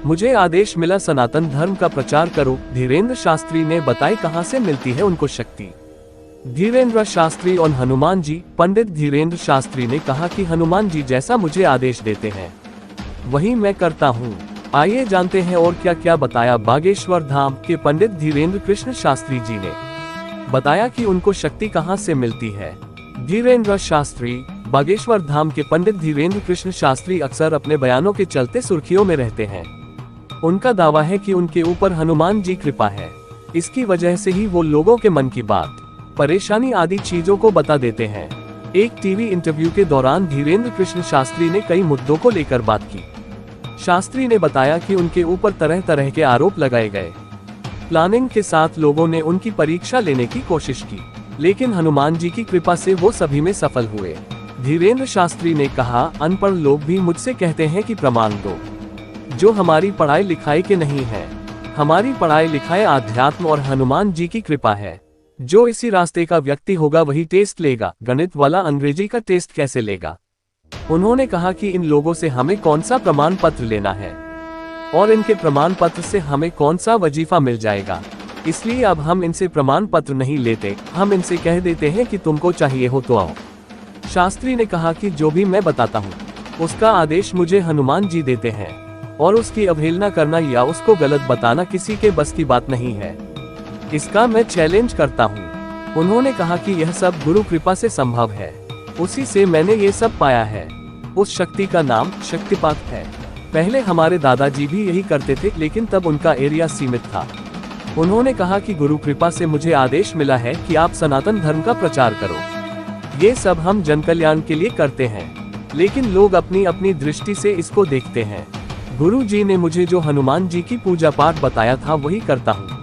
मुझे आदेश मिला सनातन धर्म का प्रचार करो। धीरेन्द्र शास्त्री ने बताया कहां से मिलती है उनको शक्ति। धीरेन्द्र शास्त्री और हनुमान जी। पंडित धीरेन्द्र शास्त्री ने कहा कि हनुमान जी जैसा मुझे आदेश देते हैं वही मैं करता हूँ। आइए जानते हैं और क्या क्या बताया। बागेश्वर धाम के पंडित धीरेन्द्र कृष्ण शास्त्री जी ने बताया कि उनको शक्ति कहां से मिलती है। धीरेन्द्र शास्त्री। बागेश्वर धाम के पंडित धीरेन्द्र कृष्ण शास्त्री अक्सर अपने बयानों के चलते सुर्खियों में रहते हैं। उनका दावा है कि उनके ऊपर हनुमान जी कृपा है। इसकी वजह से ही वो लोगों के मन की बात, परेशानी आदि चीजों को बता देते हैं। एक टीवी इंटरव्यू के दौरान धीरेन्द्र कृष्ण शास्त्री ने कई मुद्दों को लेकर बात की। शास्त्री ने बताया कि उनके ऊपर तरह तरह के आरोप लगाए गए। प्लानिंग के साथ लोगों ने उनकी परीक्षा लेने की कोशिश की, लेकिन हनुमान जी की कृपा से वो सभी में सफल हुए। धीरेन्द्र शास्त्री ने कहा, अनपढ़ लोग भी मुझसे कहते हैं कि प्रमाण दो, जो हमारी पढ़ाई लिखाई के नहीं है। हमारी पढ़ाई लिखाई आध्यात्म और हनुमान जी की कृपा है। जो इसी रास्ते का व्यक्ति होगा वही टेस्ट लेगा, गणित वाला अंग्रेजी का टेस्ट कैसे लेगा। उन्होंने कहा कि इन लोगों से हमें कौन सा प्रमाण पत्र लेना है और इनके प्रमाण पत्र से हमें कौन सा वजीफा मिल जाएगा, इसलिए अब हम इनसे प्रमाण पत्र नहीं लेते, हम इनसे कह देते हैं कि तुमको चाहिए हो तो आओ। शास्त्री ने कहा कि जो भी मैं बताता हूँ उसका आदेश मुझे हनुमान जी देते हैं और उसकी अवहेलना करना या उसको गलत बताना किसी के बस की बात नहीं है। इसका मैं चैलेंज करता हूँ। उन्होंने कहा कि यह सब गुरु कृपा से संभव है, उसी से मैंने ये सब पाया है। उस शक्ति का नाम शक्तिपात है। पहले हमारे दादाजी भी यही करते थे, लेकिन तब उनका एरिया सीमित था। उन्होंने कहा कि गुरु कृपा से मुझे आदेश मिला है कि आप सनातन धर्म का प्रचार करो। ये सब हम जन कल्याण के लिए करते हैं, लेकिन लोग अपनी अपनी दृष्टि से इसको देखते हैं। गुरु जी ने मुझे जो हनुमान जी की पूजा पाठ बताया था वही करता हूँ,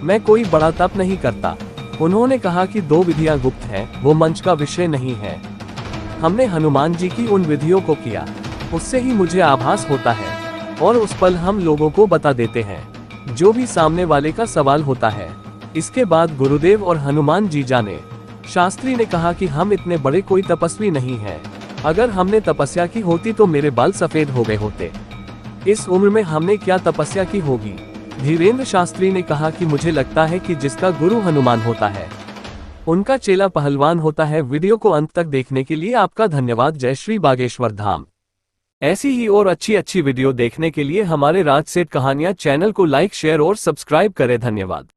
मैं कोई बड़ा तप नहीं करता। उन्होंने कहा कि 2 विधियां गुप्त हैं, वो मंच का विषय नहीं है। हमने हनुमान जी की उन विधियों को किया, उससे ही मुझे आभास होता है और उस पल हम लोगों को बता देते हैं जो भी सामने वाले का सवाल होता है। इसके बाद गुरुदेव और हनुमान जी जाने। शास्त्री ने कहा कि हम इतने बड़े कोई तपस्वी नहीं हैं। अगर हमने तपस्या की होती तो मेरे बाल सफेद हो गए होते। इस उम्र में हमने क्या तपस्या की होगी। धीरेन्द्र शास्त्री ने कहा कि मुझे लगता है कि जिसका गुरु हनुमान होता है उनका चेला पहलवान होता है। वीडियो को अंत तक देखने के लिए आपका धन्यवाद। जय श्री बागेश्वर धाम। ऐसी ही और अच्छी वीडियो देखने के लिए हमारे राज सेठ कहानियां चैनल को लाइक, शेयर और सब्सक्राइब करें। धन्यवाद।